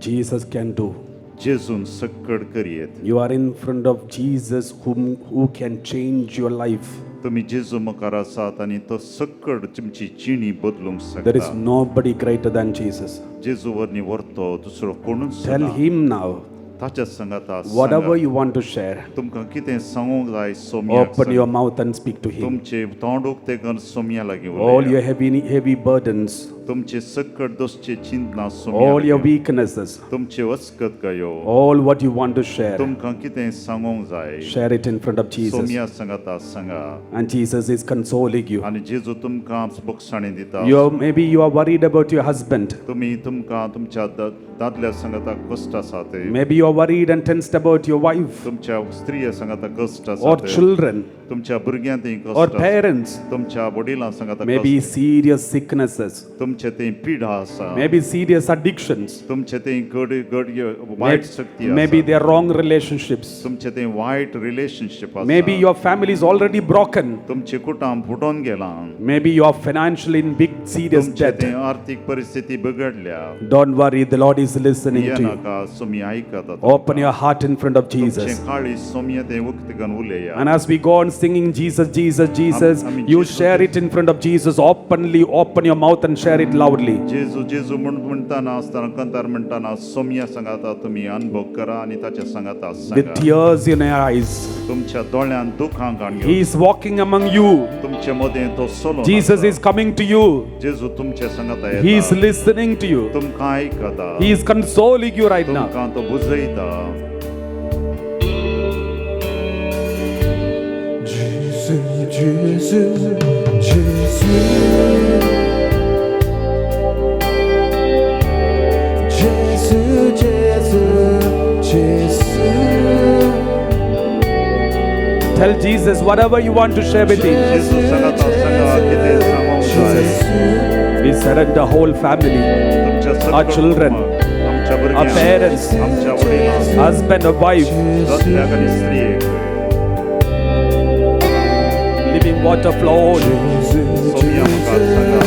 Jesus can do. जेजून सकड करियेत. You are in front of Jesus who can change your life. तुम्ही जेजू मुखार आसात आनी तो सकड तुमची जिणी बदलूंक There is शकता. nobody greater than Jesus. जेजू वरनी व्हरतो दुसरो कोणूच Tell ना. him now, ताच्या संगता whatever you want to share, तुमकां कितें सांगूंक जाय सोम्याक open your mouth and speak to him. तुमचे तोंड उक्ते करून सोम्या लागीं All उलया. your heavy burdens, तुमचे सकड दोसचे चिंतना all सोम्या your लागीं. weaknesses, तुमचे वचकत गायो. all what you want to share, तुमकां कितें सांगूंक जाय share it in front of Jesus. Saumya संगता सांगा. And Jesus is consoling you. आनी जेजू तुमकां बोगसाणी दिता. Maybe you are worried about your husband. तुमकां तुमच्या दादल्या संगता कश्ट आसा ते. Maybe you are worried and tensed about your wife तुमच्या स्त्रिया संगता कश्ट आसा or ते. children तुमच्या भुरग्यांतय or कश्ट आसा. parents. तुमच्या वडिलां संगता Maybe कश्ट. serious sicknesses. तुमचे ते पिडा आसा. Maybe serious addictions. तुमचे ते गड वायट शक्ती आसा. Maybe they are wrong relationships. तुमचे ते वायट रिलेशनशिप आसा. Maybe your family is already broken. तुमचे कुटुंब फुटून गेलां. Maybe you are financially in big serious तुमचे debt. ते आर्थिक परिस्थिती बिगडल्या. Don't worry, the Lord is listening to you. नाका सोमी आयकता. Open your heart in front of तुमचे Jesus. काळी सोम्या ते उक्तगन उलया. And as we go on singing Jesus, Jesus, Jesus, you share it in front of Jesus openly. Open your mouth and share it loudly. जेजू जेजू म्हणटाना आसतना कंतार म्हणटाना सोम्या सांगाता तुम्ही अनुभव करा आणि ताच्या सांगाता With Sanga. tears in your eyes, तुमच्या दोळ्यान दुखां घाण He is walking among you. तुमचे मदें तो solo. Jesus is coming to you. जेजू तुमच्या सांगाता He is येता. listening to you. तुमकां आयकता. He is consoling you right now. तुमकां तो बुजयता. Jesus, Jesus, Jesus. Jesus, Jesus, Jesus. Tell Jesus whatever you want to share with Him. जेजू सांगाता सांगा कितें सांगूंक जाय. We surrender whole family, तुमच्या our सगळ्या children, कुटुंबाक, आमच्या our भुरग्यांक, parents, आमच्या वडिलांक, husband or wife, दादल्याक आनी स्त्रियेक living water flow on. Saumya मुखार सांगा.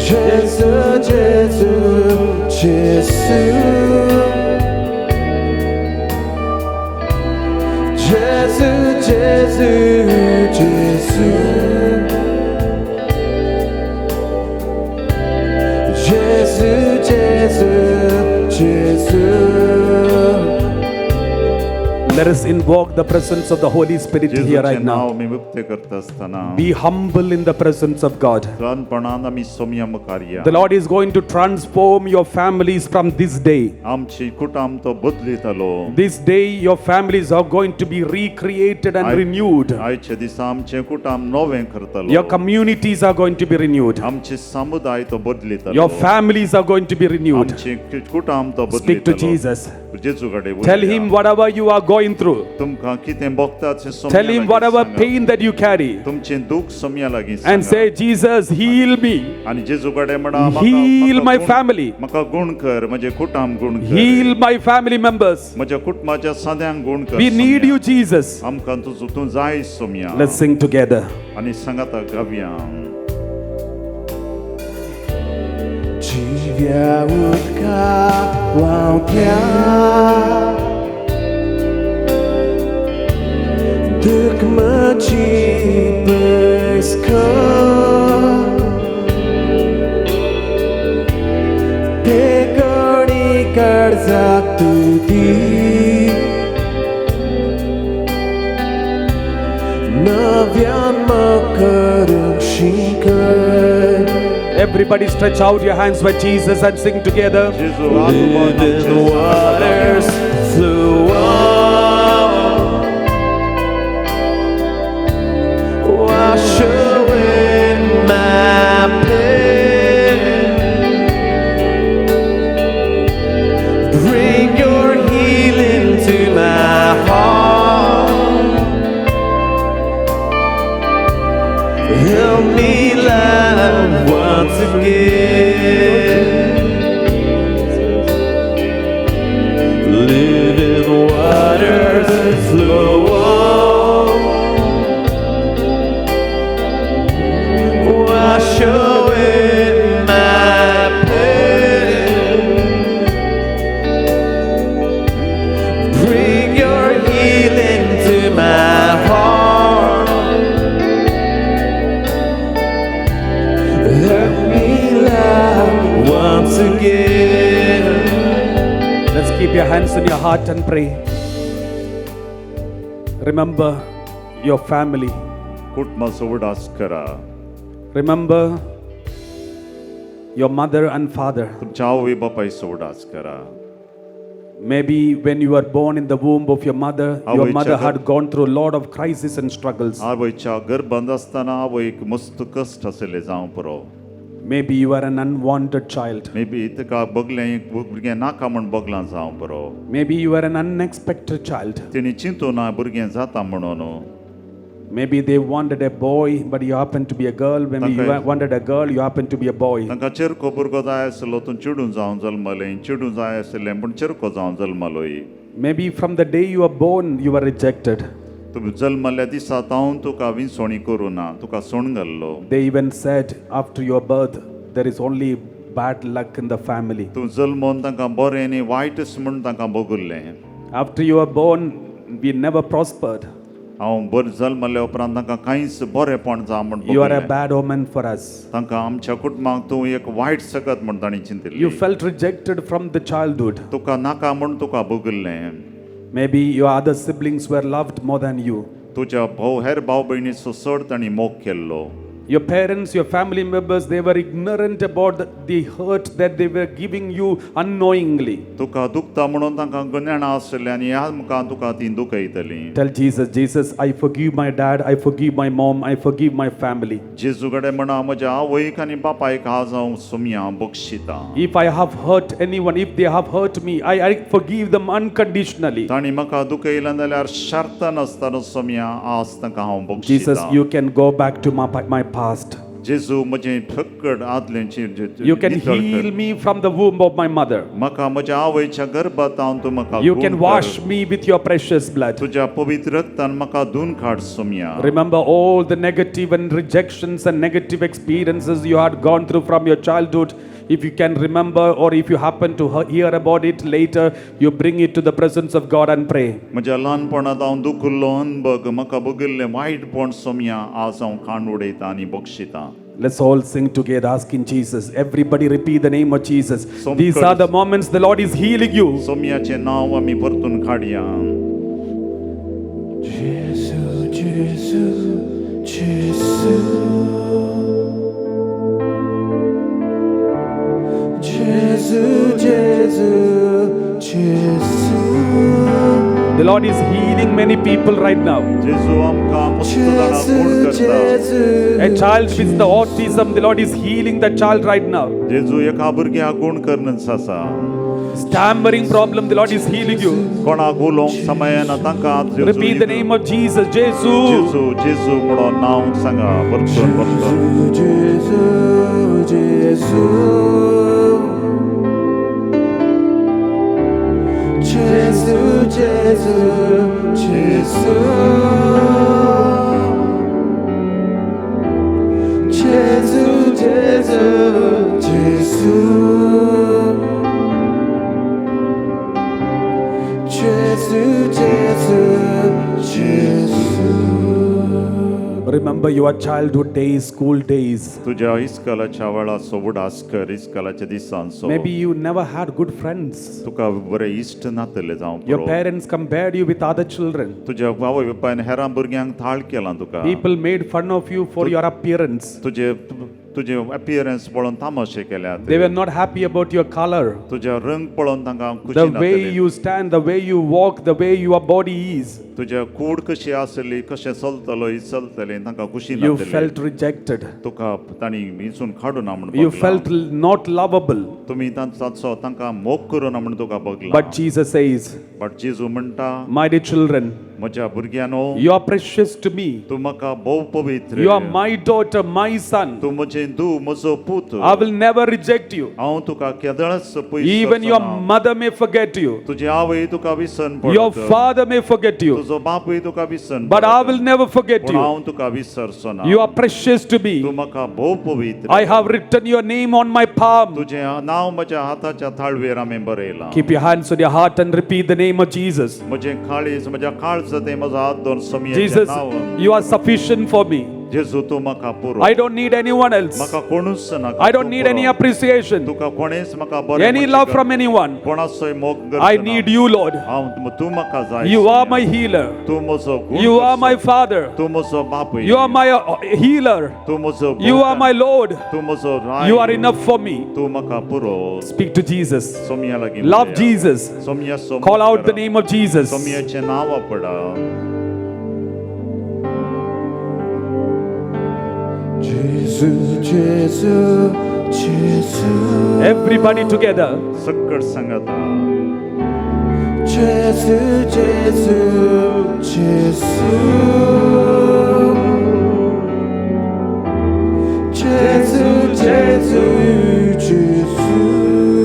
Jesus, Jesus, Jesus, Jesus, Jesus, Jesus, Jesus. Let us invoke the presence of the Holy Spirit here जेजूचें right now now. मी उक्ते करता आसतना Be humble in the presence of God. ल्हानपणांत आमी सोम्या मुखार या. The Lord is going to transform your families from this day. आमची कुटुंब तो बदलितलो. This day, your families are going to be recreated and renewed. आयचे दिसा आमचे कुटुंब नवें करतलो. Your communities are going to be renewed. आमचे समुदाय तो बदलितलो. Your families are going to be renewed. आमचे कुटुंब तो Speak to बदलितलो. Jesus. जेजू कडेन Tell उलया. Him whatever you are going through. तुमकां कितें भोगता तें सोम्या Tell Him लागीं whatever Sanga. pain that you carry. तुमचें दुख सोम्या लागीं And Sanga. say, Jesus, heal me. आनी जेजू कडेन म्हणा Heal my family. म्हाका गुण कर, म्हजे कुटुंब गुण कर. Heal my family members. म्हज्या कुटुंबाच्या सद्यांक गुण कर. We need Saumya. you, Jesus. आमकां तूं जाय सोम्या. Let's sing together. आनी सांगाता गावया. Dziwia łódka łąkia, dygma ci blisko, pekoni karza tudi, nawian makaruk shinkar. Everybody stretch out your hands for Jesus and sing together. Jeju Living waters flew on, wash away my pain, bring your healing to my heart, help me love once again. Living waters flow on, wash away my heart. Help me love once again. Let's keep your hands in your heart and pray. Remember your family. कुटुंब सोवडास करा. Remember your mother and father. तुमच्या आवय बापाय सोवडास करा. Maybe when you were born in the womb of your mother आवयच्या had gone through a lot of crises and struggles. आवयच्या गर्भांत आसतना आवयक मस्त कश्ट आसले जावं पुरो. Maybe you are an unwanted child. Maybe तुका बगलें भुरगें नाका म्हण बगलां जावं पुरो. Maybe you are an unexpected child. तिणी चिंतून ना भुरगें जाता म्हणून. Maybe they wanted a boy, but you happen to be a girl. Maybe you wanted a girl, you happen to be a boy. तांकां चेरको भुरगो जाय आसलो तूं चिडून जावन जल्मलें, चिडून जाय आसलें पूण चेरको जावन जल्मलोय. Maybe from the day you were born, you were rejected. तूं जल्मल्या दिसा तावन तुका विंसवणी करूं ना, तुका सोण घाल्लो. They even said after your birth, there is only bad luck in the family. तूं जल्मोवन तांकां बरें न्ही वायटच म्हूण तांकां बगुल्लें. After you were born, we never prospered. हांव बरें जल्मल्या उपरांत तांकां कांयच बरेंपण जावं म्हूण You are a बगुल्लें. bad omen for us. तांकां आमच्या कुटुंबाक तूं एक वायट सकत म्हूण तांणी चिंतिल्ली. You felt rejected from the childhood. तुका नाका म्हूण तुका बगुल्लें. Maybe your other siblings were loved more than you. तुज्या हेर भाव भयणीचो चड तांणी मोग केल्लो. Your parents, your family members, they were ignorant about the hurt that they were giving you unknowingly. तुका दुखता म्हणून तांकां गजाणां आसलें आनी ह्या मुखार तुका तीं दुखयतलीं. Tell Jesus, Jesus, I forgive my dad, I forgive my mom, I forgive my family. जेजू कडेन म्हणा म्हज्या आवयक आनी बापायक आज हांव Somaiya बक्षितां. If I have hurt anyone, if they have hurt me, I forgive them unconditionally. तांणी म्हाका दुखयलां जाल्यार शर्त नासतना सुमया आज तांकां हांव Jesus, बक्षितां. you can go back to my past. जेजू म्हजें fucked आदलेंची You can heal me from the womb of my mother. म्हाका म्हज्या आवयच्या गर्भांत हांव तूं म्हाका You गुण can कर. wash me with your precious blood. तुज्या पवित्र रक्तान म्हाका धुवन काड Somaiya. Remember all the negative and rejections and negative experiences you had gone through from your childhood. If you can remember, or if you happen to hear about it later, you bring it to the presence of God and pray. म्हज्या ल्हानपणांत हांव दुखुल्लो अनुभव म्हाका बगुल्लें वायटपण सुमया आज हांव खाण उडयतां आनी बक्षितां. Let's all sing together asking Jesus. Everybody repeat the name of Jesus. Some These are the moments the Lord is healing you. सोमयाचें नांव आमी परतून काडया. जेसू जेसू जेसू जेसू जेसू जेसू. The Lord is healing many people right now. जेजू आमकां मस्त जाणां गुण करता. A child with the autism, the Lord is healing that child right now. जेजू एका भुरग्याक गुण करनच आसा. Stammering problem, the Lord is healing you. कोणाक उलोवंक समयना तांकां जेजू Repeat the name of Jesus. Jeju Jesus. जेजू म्हणून नांव सांगा परतून परतून. जेसू जेसू जेसू जेसू जेसू जेसू जेसू जेसू जेसू जेसू जेसू. Remember your childhood days, school days. तुज्या इस्कॉलाच्या वेळाचो उडासकर इस्कॉलाच्या दिसांचो. Maybe you never had good friends. तुका बरे इश्ट नातले जावं Your पुरो. parents compared you with other children. तुज्या आवय बापायन हेरां भुरग्यांक थाळ केलां तुका. People made fun of you for your appearance. तुजे अपीयरन्स पळोवन तामाशे केल्यात. They were not happy about your color. तुज्या रंग पळोवन तांकां खुशी The way नातली. you stand, the way you walk, the way your body is. तुज्या कूड कशी आसली कशें चलतलो चलतलें तांकां खुशी You नातली. felt rejected. तुका तांणी हिंसून काडूना म्हण You बगलां. felt not lovable. तुमी तांचो तांकां मोग करूना म्हण तुका बगलां. But Jesus says, बट जेजू म्हणटा my dear children, म्हज्या भुरग्यानो you are precious to me. तूं म्हाका भोव पवित्र. You are my daughter, my son. तूं म्हजें धूव म्हजो पूत. I will never reject you. हांव तुका केदळच पयस Even your करचो ना. mother may forget you. तुजी आवय तुका विसरन Your पडत. father may forget you. तुजो बापूय तुका विसरन But I पडत. will never forget पूण you. हांव तुका विसरचो ना. You are precious to me. तूं म्हाका भोव पवित्र. I have written your name on my palm. तुजें नांव म्हज्या हाताच्या थाळवेर हांवें बरयलां. Keep your hands on your heart and repeat the name of Jesus. म्हजें काळीज म्हज्या काळजाचेर वर्स ते म्हजो हात धरून सोमयेचें Jesus, नांव you are sufficient for me. जेजू तूं म्हाका पुरो I don't need anyone else. म्हाका कोणूच नाका I don't need any appreciation, तुका कोणेच म्हाका बरें any love from anyone. कोणाचोय मोग I need you, Lord. तूं म्हाका जाय You are my healer. तूं म्हजो You are my father. तूं म्हजो बापूय You are my healer. तूं म्हजो You are my Lord. तूं म्हजो राय You are enough for me. तूं म्हाका पुरो Speak to Jesus. सोमया लागीं Love Jesus. Somaiya Call out the name of Jesus. सोमयाचें नांव पडा Jesus, Jesus, Jesus. Everybody together. सकट सांगाता Jesus, Jesus, Jesus. Jesus, Jesus, Jesus.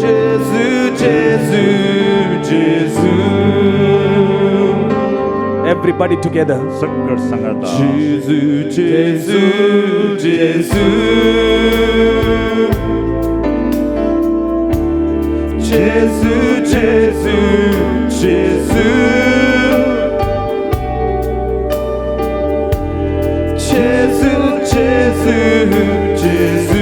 Jesus, Jesus, Jesus. Everybody together. सकट सांगाता Jesus, Jesus, Jesus. Jesus, Jesus, Jesus. Jesus, Jesus, Jesus.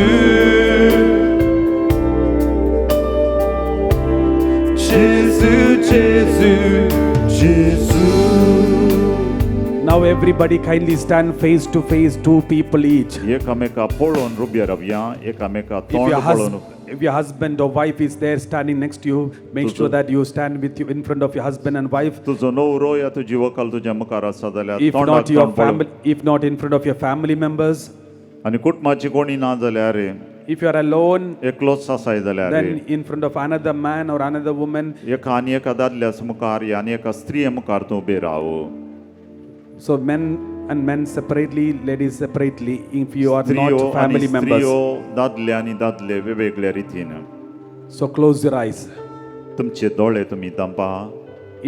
Jesus, Jesus. Now everybody kindly stand face to face, two people each. एकामेका पळोवन ruby रावया एकामेका तोंड पळोवन If your husband or wife is there standing next to you, make sure that you stand with you in front of your husband and wife. तुजो न्हवरो या तुजी व्हंकल तुज्या मुखार आसा जाल्यार If तोंडाक not your तोंड पळोवन family, if not in front of your family members, आनी कुटुंबाची कोणी ना जाल्यार if you are alone, एकलोच आसाय जाल्यार then in front of another man or another woman. एका आनी एका दादल्यास मुखार या आनी एका स्त्रिये मुखार तूं उबें Rao So men and men separately, ladies separately, if you are स्त्रियो not आनी family members. स्त्रियो दादले आनी दादले वेगवेगळ्या रितीन So close your eyes. तुमचे दोळे तुमी दांपा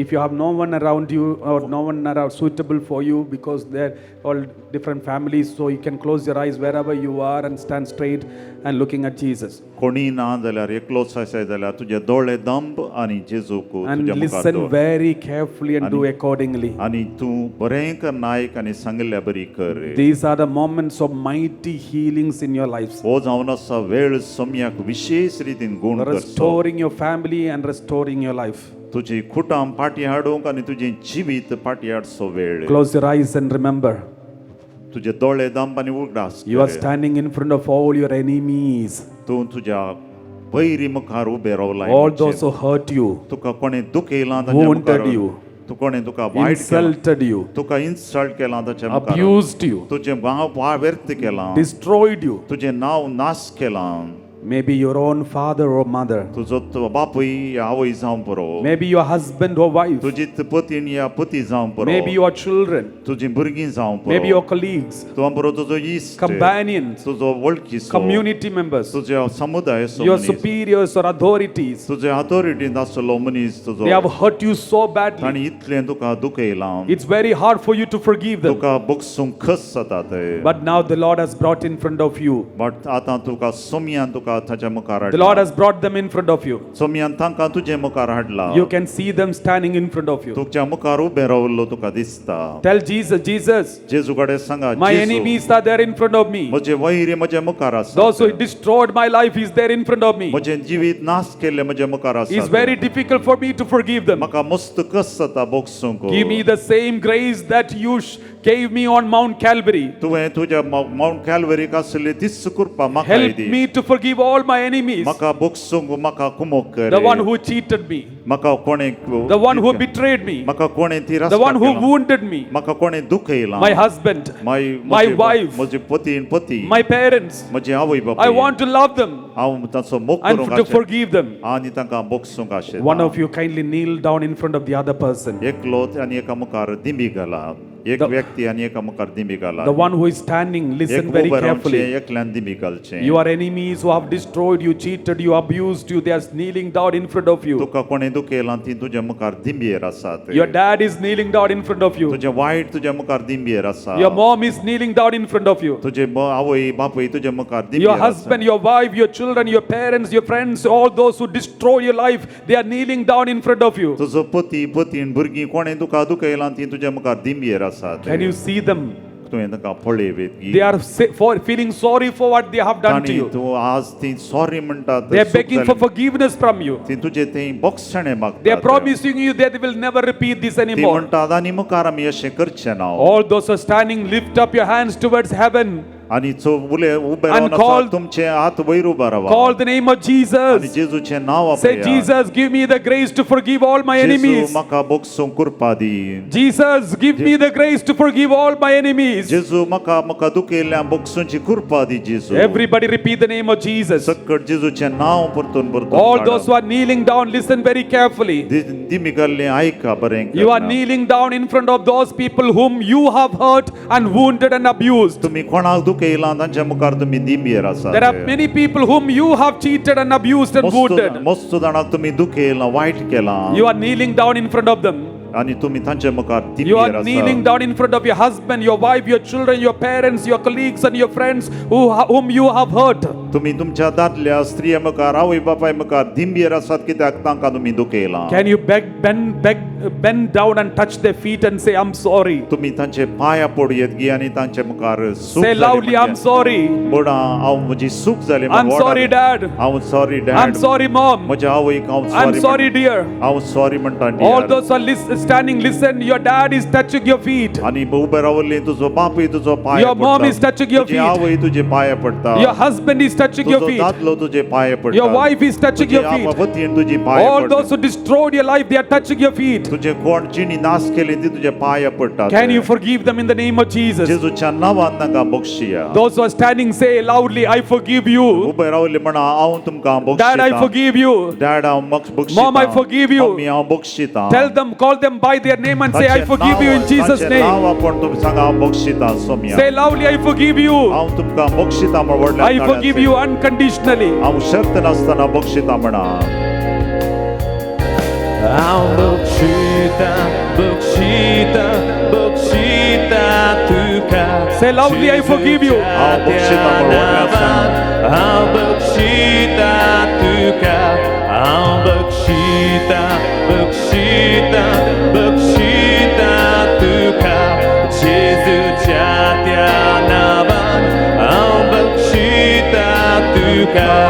If you have no one around you or no one around suitable for you because they're all different families, so you can close your eyes wherever you are and stand straight and looking at Jesus. कोणी ना जाल्यार एकलोच आसाय जाल्यार तुजे दोळे दांप आनी जेजूक And तुज्या मुखार listen दवर very carefully and do accordingly. आनी तूं बरें कर नायक आनी सांगल्या बरी कर These are the moments of mighty healings in your lives. हो जावन आसा वेळ सोमयाक विशेष रितीन गुण करचो Restoring your family and restoring your life. तुजी खुटां फाटी हाडूंक आनी तुजें जिवीत फाटी हाडचो वेळ Close your eyes and remember, तुजे दोळे दांप आनी उगडास you are standing in front of all your enemies, तूं तुज्या वैरी मुखार उबें रावलाय all those who hurt you, तुका कोणें दुखयलां ताच्या wounded मुखार you, कोणें तुका वायट केलां insulted you, तुका इन्सल्ट केलां ताच्या मुखार abused you, तुजें नांव व्यर्थ केलां destroyed you. तुजें नांव नाश केलां Maybe your own father or mother, तुजो बापूय या आवय जावं पुरो maybe your husband or wife, तुजी पतीन या पती जावं पुरो maybe your children, तुजीं भुरगीं जावं maybe पुरो your colleagues, तुका पुरो तुजो इश्ट companions, तुजो वळखीचो community members, तुज्या समुदायाचो your मनीस superiors or authorities. तुजे अथॉरिटीन आसलो मनीस They तुजो have hurt you so badly. ताणी इतलें तुका दुखयलां It's very hard for you to forgive them. तुका बोगसूंक खस जाता ते But now the Lord has brought in front of you. But आतां तुका सोमयान तुका ताच्या मुखार The Lord has brought them in front of you. सोमयान तांकां तुजे मुखार हाडला You can see them standing in front of you. तुज्या मुखार उबें रावल्लो तुका दिसता Tell Jesus, Jesus, जेजू कडेन सांगा my Jezu enemies are there in front of me. म्हजे वैरी म्हजे मुखार आसा Those who destroyed my life is there in front of me. म्हजें जिवीत नाश केल्लें म्हजे मुखार आसा It's very difficult for me to forgive them. म्हाका मस्त कस जाता बोगसूंक Give me the same grace that you gave me on Mount Calvary. तुवें तुज्या माउंट कॅल्वरीक आसली तीच कृपा म्हाका Help the me to forgive all my enemies. म्हाका बोगसूंक म्हाका कुमोक कर The one who cheated me. म्हाका कोणें The one who betrayed me. म्हाका कोणें The तिरस्कार one who केला wounded me. म्हाका कोणें दुखयलां My husband. My wife. म्हजी पतीन पती My parents. म्हजे आवय I बापूय want to love them हांव ताचो मोग and करूंक to आशें forgive them. आनी तांकां बोगसूंक आशें One of you kindly kneel down in front of the other person. एकलो आनी एका मुखार दिंबी घाला एक व्यक्ती आणि एका मुखार दिमी घाला The one who is standing, listen एक very उबे रावचे carefully. एकल्यान दिमी घालचे Your enemies who have destroyed you, cheated you, abused you, they are kneeling down in front of you. तुका कोणी दुखेला ती तुझ्या मुखार दिंबीर आसात Your dad is kneeling down in front of you. तुझे वाईट तुझ्या मुखार दिंबीर आसा Your mom is kneeling down in front of you. तुझे आवय बापूय तुझ्या मुखार Your दिंबीर husband, your wife, your children, your parents, your friends, all those who destroy your life, they are kneeling down in front of you. तुझो पती पतीन भुरगीं कोणी तुका दुखयला ती तुझ्या मुखार दिंबीर आसात Can you see them? तुवें ताका पळयवेत They are feeling sorry for what they have done to ताणी you. तू आज ती सॉरी म्हणटा They are begging for forgiveness from you. ती तुझे ते बक्षणे They are मागतात promising you that they will never repeat this ती anymore. म्हणटात आनी मुखार आमी अशें करचें ना All those who are standing, lift up your hands towards heaven. आणि उबे And रावन call- आसात तुमचे हात वयर उबा रावा Call the name of आणि Jesus. जेजूचे नाव Say, आपल्या Jesus, give me the grace to forgive all my Jezu enemies. म्हाका बक्षूंक कृपा दी Jesus, give me the grace to forgive all my enemies. जेजू म्हाका दुखेल्या बक्षूंची कृपा दी जेजू Everybody repeat the name of Jesus. सकट जेजूचे नाव परतून All those who are kneeling down, listen very carefully. दिमी घाल्ले आयका बरें You are kneeling down in front of those people whom you have hurt and wounded and abused. तुम्ही कोणाक दुखयला तांच्या मुखार तुम्ही दिंबीर आसात There are many people whom you have cheated and abused and wounded. मस्त जाणांक तुम्ही दुखयला वाईट केला You are kneeling down in front of them. आणि तुम्ही तांच्या मुखार You दिंबीर are kneeling आसात down in front of your husband, your wife, your children, your parents, your colleagues and your friends whom you have hurt. तुम्ही तुमच्या दादल्या स्त्रिया मुखार आवय बापाय मुखार दिंबीर आसात कित्याक तांकां तुम्ही दुखयला Can you bend down and touch their feet and say, I'm sorry? तुम्ही तांचे पाया पडयेत गी आणि तांच्या मुखार सूख Say loudly, I'm sorry. बोडा हांव म्हजी सूख जाली I'm sorry, Dad. हांव sorry dad I'm sorry, Mom. म्हज्या आवयक हांव I'm sorry, dear. हांव सॉरी म्हणटा All dear. those who are standing, listen. Your dad is touching your feet. आणि उबे रावले तुजो बापूय तुजो पाया Your mom is touching your तुजी feet. आवय तुजे पाया पडटा Your husband is touching your तुजो feet. दादलो तुजे पाया पडटा Your wife is touching your feet. पतीन तुजी पाया All पडटा those who destroyed your life, they are touching your feet. तुजे कोण जिणी नाश केले ती तुजे पाया पडटा Can you forgive them in the name of Jesus? जेजूच्या नांवान तांकां बक्षिया Those who are standing, say loudly, I forgive you. Ube रावले म्हणा हांव तुमकां Dad, I बक्षिता forgive you. Dad हांव बक्षिता Mom, I forgive you. Mummy हांव बक्षिता Tell them, call them by their name and say, I forgive you in Jesus' name. नांव आपण तुम सांगा हांव बक्षिता Saumya Say loudly, I forgive you. हांव तुमकां बक्षिता म्हण व्हडल्या I forgive you unconditionally. हांव शर्त नासतना बक्षिता म्हणा Say loudly, I forgive you. हांव बक्षिता म्हण व्हडल्या सांग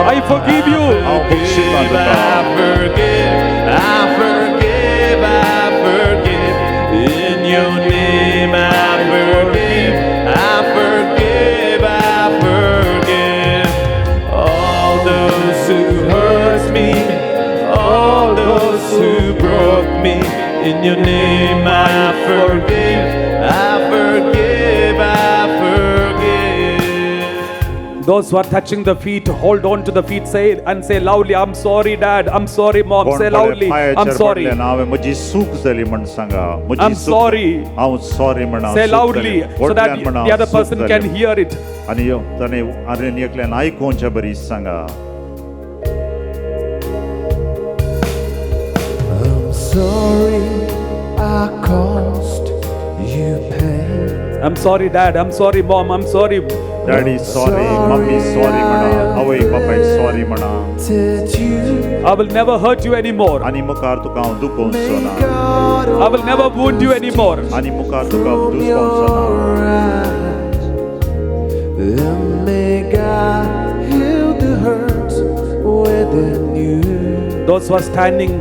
I forgive you. हांव बक्षिता तुका In your name I forgive, I forgive, I forgive. Those who are touching the feet, hold on to the feet, say and say loudly, I'm sorry, Dad. I'm sorry, Mom. Say loudly, I'm sorry. हांवें म्हजी सूख जाली म्हण सांगा I'm sorry. हांव sorry म्हणा Say loudly so that the other person can hear it. आणि ताणे आरेन एकल्यान आयकोवच्या बरी सांगा Sorry, I caused you pain. I'm sorry, Dad. I'm sorry, Mom. I'm sorry. Daddy sorry mummy sorry म्हणा आवय बापाय सॉरी म्हणा Did you I will never hurt you anymore. आणि मुखार तुका हांव दुखोवन सोना God I will never wound you anymore. आणि मुखार तुका दुखोवन सोना and may God heal the hurts within you. Those who are standing,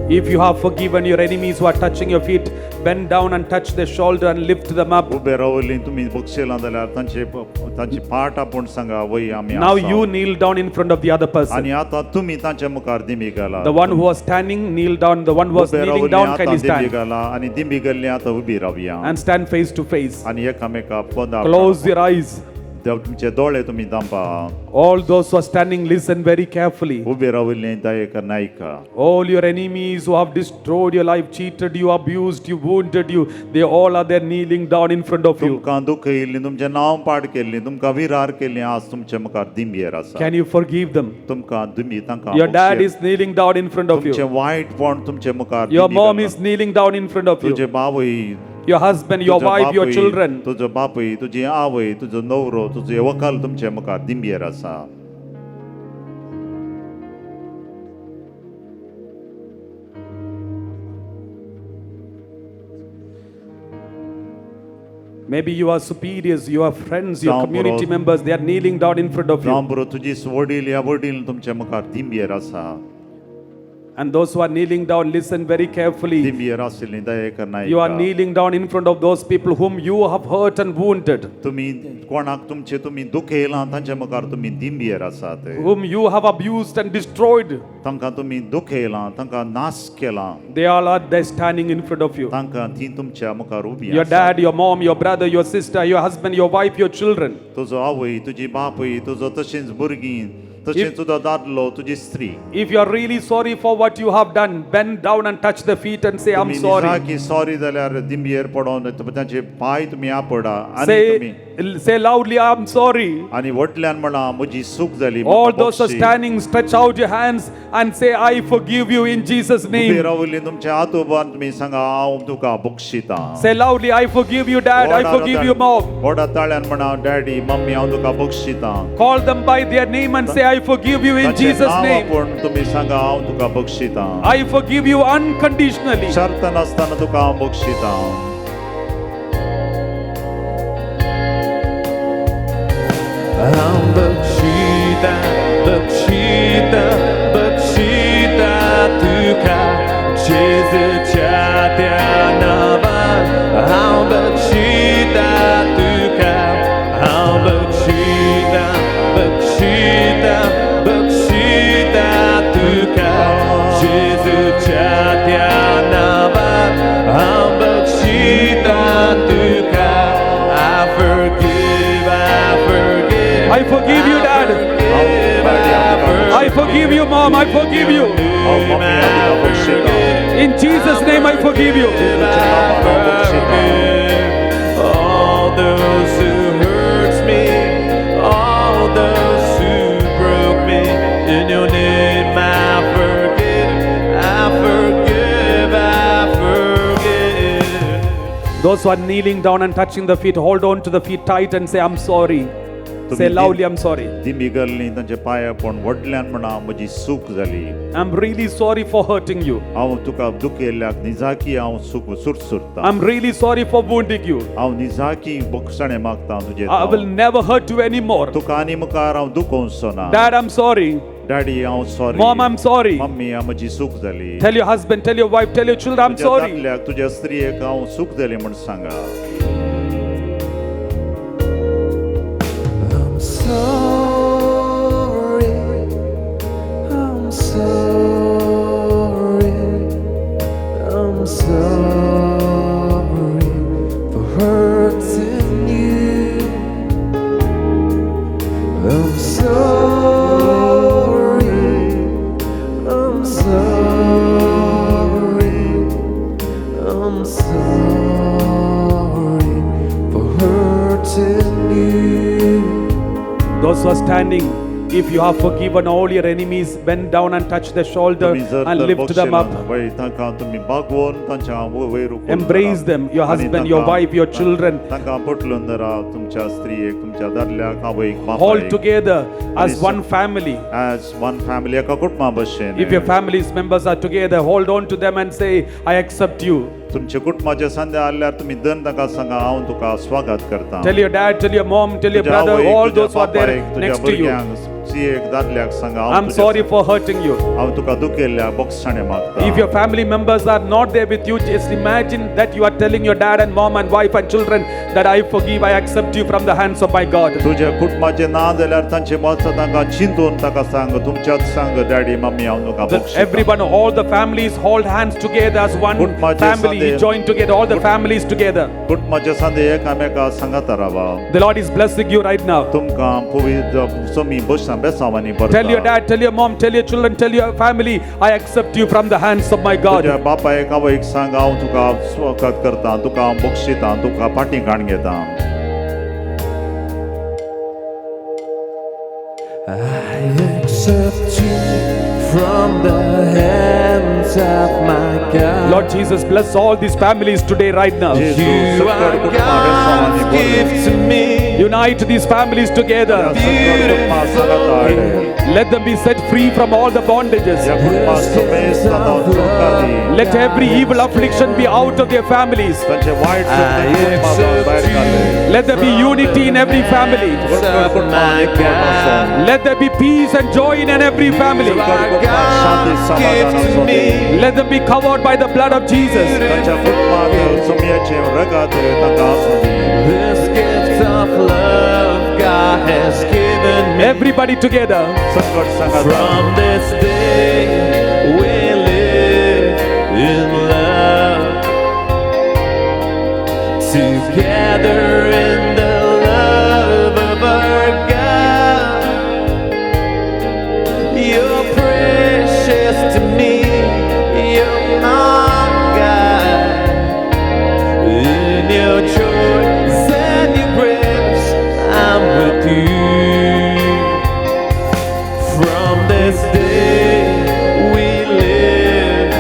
if you have forgiven your enemies who are touching your feet, bend down and touch their shoulder and lift them up. Ube रावली तुम्ही बक्षेला जाल्यार तांची पाट आपूण सांगा वय आमी Now आसा. you kneel down in front of the other person. आणि आता तुम्ही तांच्या मुखार दिमी घाला The one who was standing, kneel down. The one who was ube kneeling रावली down, आता kindly दिमी stand. घाला आणि दिमी गेल्ली आता उबी रावया And stand face to face. आणि एकामेका पदा Close your eyes. तुमचे दोळे तुम्ही दांपा. All those who are standing, listen very carefully. Ube राविल्ले दये कर Nykaa. All your enemies who have destroyed your life, cheated you, abused you, wounded you, they all are there kneeling down in front of you. तुमकां दुख येयल्ली, तुमचे नांव पाड केल्ली, तुमकां विरार केल्ली, आज तुमचे मुखार दिंबेर आसा. Can you forgive them? तुमकां तुम्ही तांकां Your dad is kneeling down in front of तुमचे you. वायटपण तुमचे मुखार. Your mom is kneeling down in front of you. तुझे बावय, Your husband, your wife, your children. तुझो बापूय, तुझी आवय, तुझो नवरो, तुझे वकाल तुमचे मुखार दिंबेर आसा. Maybe you are superiors, your friends, your community members, they are kneeling down in front of you. रामबरो तुझी वडील या वडील तुमचे मुखार दिंबेर आसा. And those who are kneeling down, listen very carefully. दिंबेर आशिल्लीं दये कर Nykaa. You are kneeling down in front of those people whom you have hurt and wounded. तुम्ही कोणाक तुमचे तुम्ही दुख येयलां तांचे मुखार तुम्ही दिंबेर आसात. Whom you have abused and destroyed. तांकां तुम्ही दुख येयलां, तांकां नाश केलां. They all are there standing in front of you. तांकां ती तुमच्या मुखार उबी आसा. Your dad, your mom, your brother, your sister, your husband, your wife, your children. तुजो आवय, तुजी बापूय, तुजो तशींच भुरगीं, तशेंच तुजो दादलो, तुजी स्त्री. If you are really sorry for what you have done, bend down and touch the feet and say, I'm sorry. की सॉरी जाल्यार दिंबेर पडोन तांचे पाय तुम्ही आपडा आनी तुम्ही Say loudly, I'm sorry. आनी वटल्यान म्हणा म्हजी चूक जाली. All those are standing, stretch out your hands and say, I forgive you in Jesus' ube name. रावली तुमचे हात उबारून तुम्ही सांगा हांव तुका बक्षिता. Say loudly, I forgive you, Dad. I forgive you, Mom. व्हडा ताळ्यान म्हणा डॅडी मम्मी हांव तुका बक्षिता. Call them by their name and say, I forgive you in Jesus' name. पण तुम्ही सांगा हांव तुका बक्षिता. I forgive you unconditionally. शर्त नासतना तुका हांव बक्षिता. बक्षिता बक्षिता बक्षिता तुका जेजूच्या त्या नावान हांव बक्षिता तुका हांव बक्षिता बक्षिता बक्षिता तुका जेजूच्या त्या नावान हांव बक्षिता तुका I forgive you, Dad. I forgive you, Mom. I forgive you. In Jesus' name, I forgive you. All those who hurt me, all those who broke me, in your name I forgive, I forgive, I forgive. Those who are kneeling down and touching the feet, hold on to the feet tight and say, I'm sorry. Say loudly, I'm sorry. दिंबिगल्ली तांचे पांया पण वडल्यान म्हणा म्हजी चूक जाली. I'm really sorry for hurting you. हांव तुका दुख येयल्याक निजाकी हांव सुरता. I'm really sorry for wounding you. हांव निजाकी बक्षणे मागता तुजे. I will never hurt you anymore. तुका आनी मुखार हांव दुखोवचो ना. Dad, I'm sorry. डॅडी हांव sorry. Mom, I'm sorry. Mummy हांव म्हजी चूक जाली. Tell your husband, tell your wife, tell your children, I'm sorry. तुज्या स्त्रियेक हांव चूक जाली म्हण सांगा. Those who are standing, if you have forgiven all your enemies, bend down and touch their shoulder and lift them up. Embrace them, your husband, your wife, your children. All together as one family. If your family's members are together, hold on to them and say, I accept you. तुमचे कुटुंबाचे संध्या आल्यार तुम्ही दन ताका सांगा हांव तुका स्वागत करता. Tell your dad, tell your mom, tell your brother, all those who are there next to you. स्त्रियेक दादल्याक सांगा I'm sorry for hurting you. हांव तुका दुखेल्ल्या बोक्षाणे मागता If your family members are not there with you, just imagine that you are telling your dad and mom and wife and children that I forgive, I accept you from the hands of my God. तुझ्या कुटुंबाचे ना जाल्यार तांचे वचत तांकां चिंतून ताका सांग तुमच्याच सांग डॅडी मम्मी हांव तुका बक्षिता Everyone, all the families hold hands together as one family, join together, all the families together. कुटुंबाचे सांदे एकामेका सांगात रावा The Lord is blessing you right now. तुमकां पवित्र सोमी बसा बेसावानी Tell your dad, tell your mom, tell your children, tell your family, I accept you from the hands of my God. तुझ्या बापायक आवयक सांग हांव तुका स्वागत करता तुका हांव बक्षिता तुका फाटीं घेता I accept you from the hands of my God. Lord Jesus, bless all these families today right now. You are God's gift to me. Unite these families together. Let them be set free from all the bondages. Let every evil affliction be out of their families. Let there be unity in every family. Let there be peace and joy in every family. Let them be covered by the blood of Jesus. This gift of love God has given me. Everybody together. From this day we live in love, together in the love of our God. You're precious to me, you're my God. In your joys and your griefs, I'm with you. From this day we live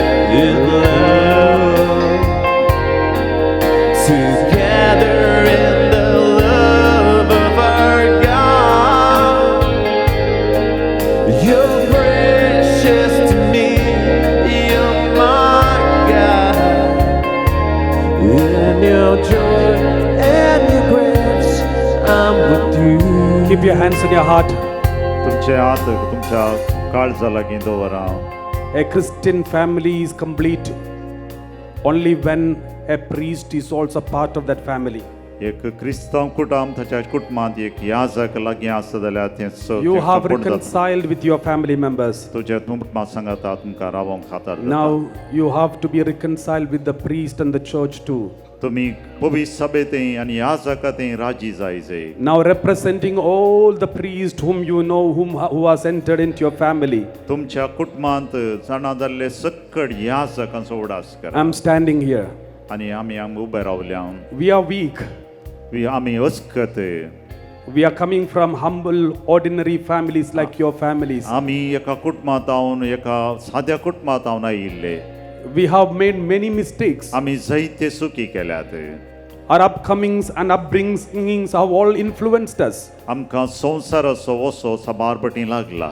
in love, together in the love of our God. You're precious to me, you're my God. In your joy and your griefs, I'm with you. Keep your hands in your heart. तुमचे हात तुमच्या काळजा लागीं दवरा A Christian family is complete only when a priest is also part of that family. एक क्रिस्तांव कुटुंब ताच्या कुटुंबांत एक याजक लागीं आसा जाल्यार तें You have reconciled with your family members. तुज्या कुटुंबा सांगाता तुमकां रावोंक खातर Now you have to be reconciled with the priest and the church too. तुमी पवित्र सभेतय आनी याजकातय राजी जायचे Now representing all the priests whom you know, who has entered into your family, तुमच्या कुटुंबांत जाणा जाल्ले सकट याजकांचो उडास करा I'm standing here. आनी आमी उबे रावल्या We are weak. आमी अस्कत We are coming from humble, ordinary families like your families. आमी एका कुटुंबांत हांवन एका साद्या कुटुंबांत हांवन आयिल्ले We have made many mistakes. आमी जायते चुकी केल्यात Our upcomings and upbringings have all influenced us. आमकां संवसाराचो वसो साबारपटी लागला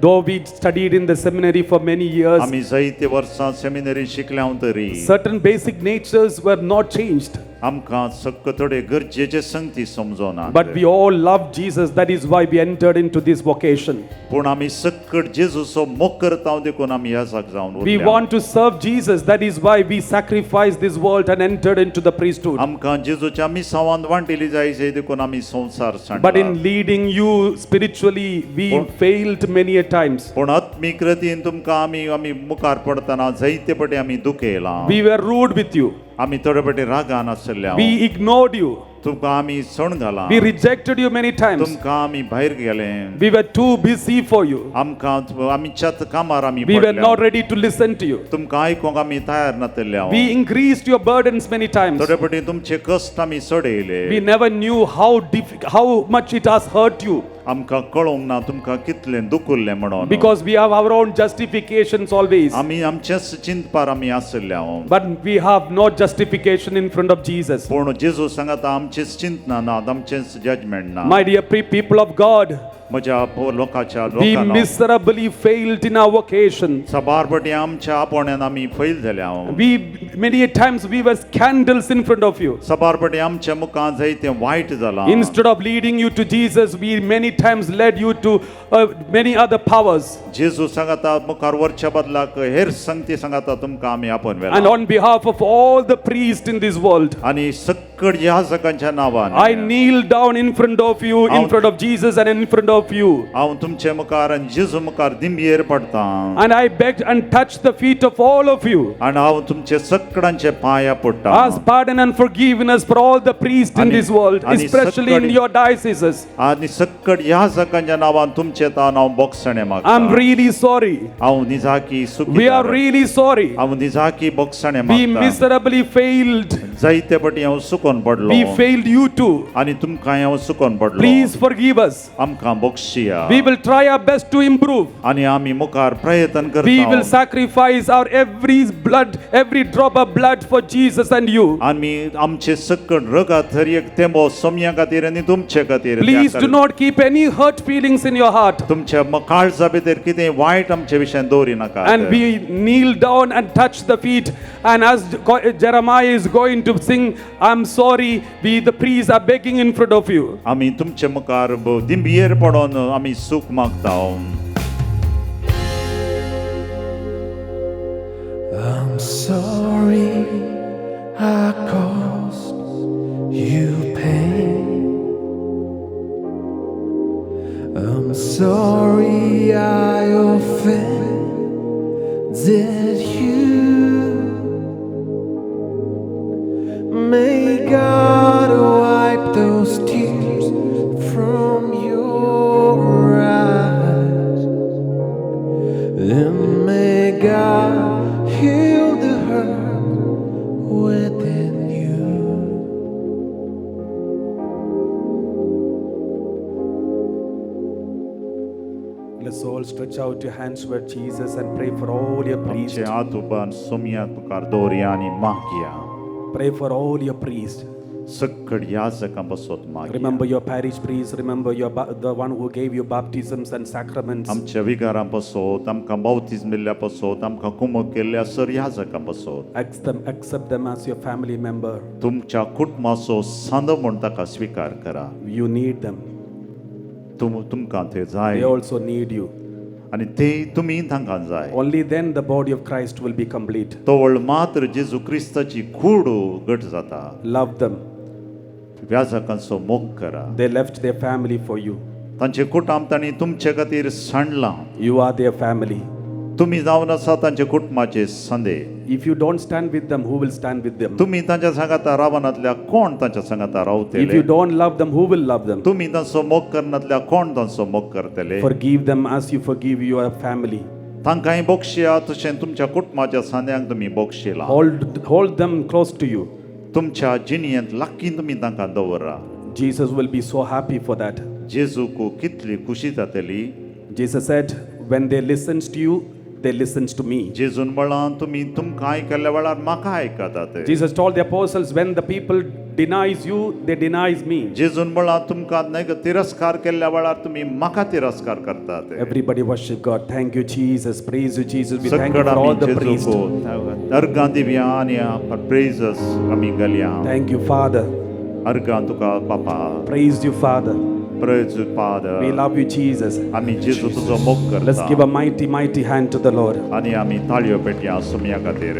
Though we studied in the seminary for many years, आमी जायते वर्सां सेमिनरी शिकल्या तरी certain basic natures were not changed. आमकां सक्क थोडे गरजेचे संगती समजोना But we all love Jesus. That is why we entered into this vocation. पूण आमी सक्कट जेजूचो मोग करता देखून आमी ह्या जाग जावन We उरल्या. want to serve Jesus. That is why we sacrificed this world and entered into the priesthood. आमकां जेजूच्या मिसावांत वांटिली जायचे देखून आमी संवसार But सांडला in leading you spiritually, we failed many a times. पूण आत्मीक रितीन तुमकां आमी मुखार पडतना जायते पटी आमी दुखयलां We were rude with you. आमी थोडे पटी रागान आसल्या We ignored you. तुमकां आमी सण घाला We rejected you many times. तुमकां आमी भायर गेले We were too busy for you. आमकां आमीच्याच कामार आमी We were पडल्या. not ready to listen to you. तुमकां आयकूंक आमी तयार नासल्या We increased your burdens many times. थोडे पटी तुमचे कश्ट आमी चडयले We never knew how much it has hurt you. आमकां कळोंक ना तुमकां कितलें दुखुल्लें म्हणून Because we have our own justifications always. आमी आमचेच चिंतपार आमी आसल्या But we have no justification in front of Jesus. पूण जेजू सांगता आमचेच चिंतना ना आमचेच जजमेंट ना My dear people of God, म्हज्या लोकांच्या We लोकांना miserably failed in our vocation. साबारपटी आमच्या आपोण्यान आमी फैल झाल्या We many times we were scandals in front of you. साबारपटी आमच्या मुखार जायते वायट जाला Instead of leading you to Jesus, we many times led you to many other powers. जेजू सांगता मुखार वरच्या बदलाक हेर संगती सांगता तुमकां आमी आपोवन And वेला on behalf of all the priests in this world, आनी सक्कड याजकांच्या नांवान I kneel down in front of you, in front of Jesus and in front of you. हांव तुमचे मुखार आनी जेजू मुखार दिंबयेर पडटा And I begged and touched the feet of all of you. आनी हांव तुमचे सक्कडांचे पांया पडटा Ask pardon and forgiveness for all the priests in this world, especially in your dioceses. आनी सक्कड याजकांच्या नांवान तुमचे तान हांव बोगसणे मागता I'm really sorry. हांव निजाकी We are really sorry. हांव निजाकी बोगसणे We मागता miserably failed. जायते पटी हांव चुकोन पडलो We failed you too. आनी तुमकां हांव चुकोन पडलो Please forgive us. आमकां बोगशिया We will try our best to improve. आनी आमी मुखार प्रयत्न We will करता sacrifice our every drop of blood for Jesus and you. आमी आमचे सक्कड रगत हर एक थेंबो सोम्या खातीर आनी तुमचे खातीर Please do not keep any hurt feelings in your heart. तुमच्या काळजा भितर कितें वायट आमचे विशयान दवरी नाका And we kneel down and touch the feet. And as Jeremiah is going to sing, I'm sorry, the priests are begging in front of you. आमी तुमचे मुखार दिंबयेर पडोन आमी सूख मागता I'm sorry I caused you pain. I'm sorry I offended you. May God wipe those tears from your eyes, and may God heal the hurt within you. Let's all stretch out your hands toward Jesus and pray for all your priests. आमचे हात उबान सोम्या मुखार दवरया आनी मागया Pray for all your priests. सक्कड याजकां बसोत मागया Remember your parish priests. Remember the one who gave you baptisms and sacraments. आमच्या विगारां बसोत आमकां बावतीज मिल्ल्या बसोत आमकां कुमक केल्ल्या सर याजकां बसोत Accept them as your family member. तुमच्या कुटुंबाचो सांदो म्हूण ताका स्विकार करा You need them. तुमकां ते They जाय also need you. आनी ते तुमी तांकां जाय Only then the body of Christ will be complete. तोवळ मात्र जेजू क्रिस्ताची कूड घट जाता Love them. व्याजकांचो मोग करा They left their family for you. तांचे कुटुंब तांणी तुमचे खातीर सांडलां You are their family. तुमी जावन आसा तांचे कुटुंबाचे संदे If you don't stand with them, who will stand with them? तुमी तांच्या सांगाता रावनातल्या कोण तांच्या सांगाता If रावतले you don't love them, who will love them? तुमी तांचो मोग करनातल्या कोण तांचो मोग करतले Forgive them as you forgive your family. तांकांय बोगशिया तशें तुमच्या कुटुंबाच्या सांद्यांक तुमी बोगशिला Hold them close to you. तुमच्या जिणयेंत लागीं तुमी तांकां दवरा Jesus will be so happy for that. जेजूक कितली खुशी जातली Jesus said, when they listens to you, they listens to me. जेजून म्हळां तुमी तुमकां आयकल्ल्या वेळार म्हाका आयकतात Jesus told the apostles, when the people denies you, they denies me. जेजून म्हळां तुमकां तिरस्कार केल्ल्या वेळार तुमी म्हाका तिरस्कार करतात Everybody worship God. Thank you, Jesus. Praise you, Jesus. We thank you for all the priests. अर्गां Divya आनी प्रेजस आमी घालया Thank you, Father. अर्गां तुका बापा Praise you, Father. Praise father We love you, Jesus. आमी जेजू तुजो मोग Let's give करता a mighty, mighty hand to the Lord. आनी आमी ताळयो पेटया सुमया खातीर